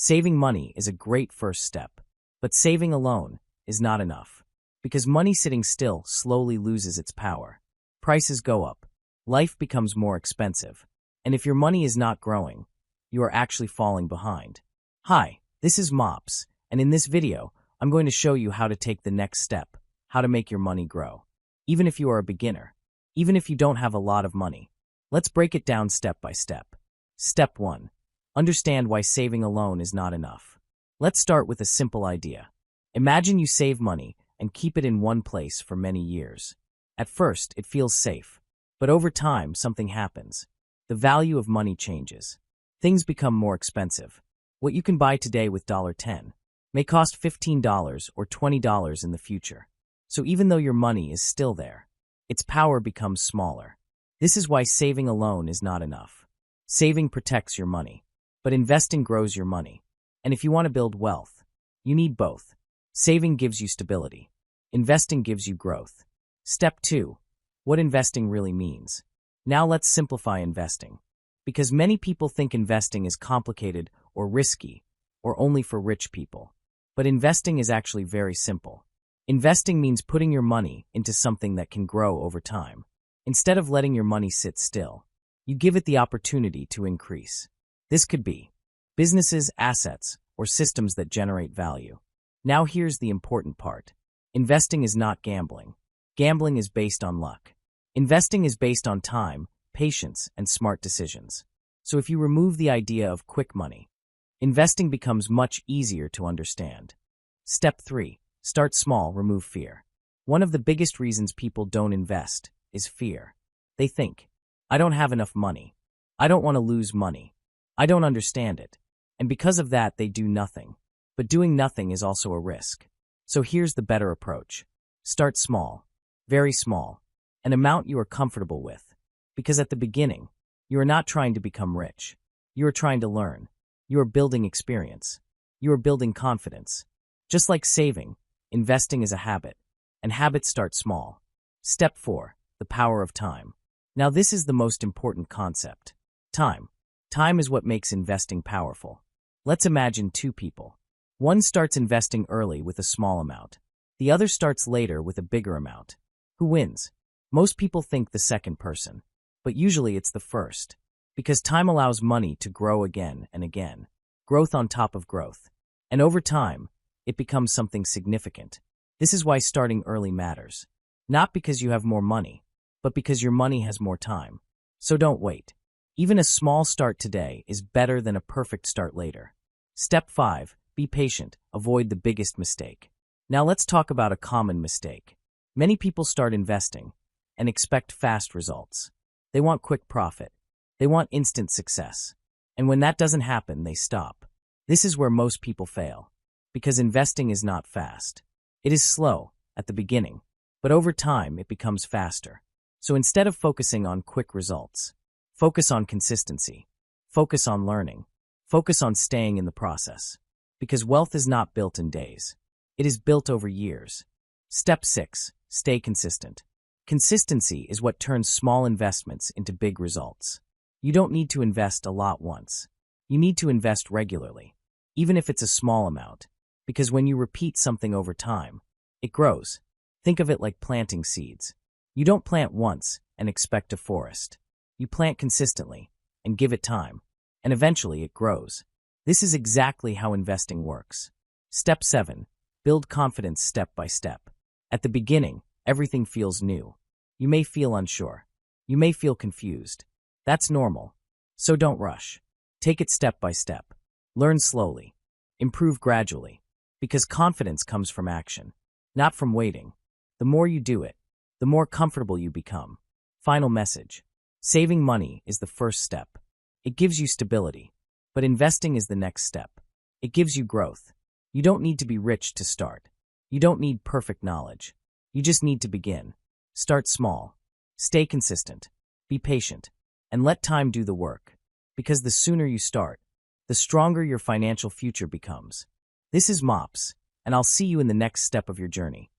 Saving money is a great first step, but saving alone is not enough. Because money sitting still slowly loses its power. Prices go up, life becomes more expensive, and if your money is not growing, you are actually falling behind. Hi, this is Mops, and in this video, I'm going to show you how to take the next step, how to make your money grow. Even if you are a beginner, even if you don't have a lot of money. Let's break it down step by step. Step 1. Understand why saving alone is not enough. Let's start with a simple idea. Imagine you save money and keep it in one place for many years. At first, it feels safe, but over time, something happens. The value of money changes. Things become more expensive. What you can buy today with $10 may cost $15 or $20 in the future. So even though your money is still there, its power becomes smaller. This is why saving alone is not enough. Saving protects your money, but investing grows your money. And if you want to build wealth, you need both. Saving gives you stability. Investing gives you growth. Step 2. What investing really means. Now let's simplify investing. Because many people think investing is complicated or risky, or only for rich people. But investing is actually very simple. Investing means putting your money into something that can grow over time. Instead of letting your money sit still, you give it the opportunity to increase. This could be businesses, assets, or systems that generate value. Now here's the important part. Investing is not gambling. Gambling is based on luck. Investing is based on time, patience, and smart decisions. So if you remove the idea of quick money, investing becomes much easier to understand. Step 3. Start small, remove fear. One of the biggest reasons people don't invest is fear. They think, I don't have enough money. I don't want to lose money. I don't understand it. And because of that, they do nothing. But doing nothing is also a risk. So here's the better approach. Start small, very small, an amount you are comfortable with. Because at the beginning, you are not trying to become rich. You are trying to learn. You are building experience. You are building confidence. Just like saving, investing is a habit, and habits start small. Step 4. The power of time. Now this is the most important concept. Time. Time is what makes investing powerful. Let's imagine two people. One starts investing early with a small amount. The other starts later with a bigger amount. Who wins? Most people think the second person, but usually it's the first. Because time allows money to grow again and again. Growth on top of growth. And over time, it becomes something significant. This is why starting early matters. Not because you have more money, but because your money has more time. So don't wait. Even a small start today is better than a perfect start later. Step 5. Be patient. Avoid the biggest mistake. Now let's talk about a common mistake. Many people start investing and expect fast results. They want quick profit. They want instant success. And when that doesn't happen, they stop. This is where most people fail. Because investing is not fast. It is slow at the beginning, but over time it becomes faster. So instead of focusing on quick results, focus on consistency. Focus on learning. Focus on staying in the process. Because wealth is not built in days. It is built over years. Step 6. Stay consistent. Consistency is what turns small investments into big results. You don't need to invest a lot once. You need to invest regularly, even if it's a small amount. Because when you repeat something over time, it grows. Think of it like planting seeds. You don't plant once and expect a forest. You plant consistently and give it time, and eventually it grows. This is exactly how investing works. Step 7. Build confidence step by step. At the beginning, everything feels new. You may feel unsure. You may feel confused. That's normal. So don't rush. Take it step by step. Learn slowly. Improve gradually. Because confidence comes from action, not from waiting. The more you do it, the more comfortable you become. Final message. Saving money is the first step. It gives you stability. But investing is the next step. It gives you growth. You don't need to be rich to start. You don't need perfect knowledge. You just need to begin. Start small. Stay consistent. Be patient. And let time do the work. Because the sooner you start, the stronger your financial future becomes. This is Mops, and I'll see you in the next step of your journey.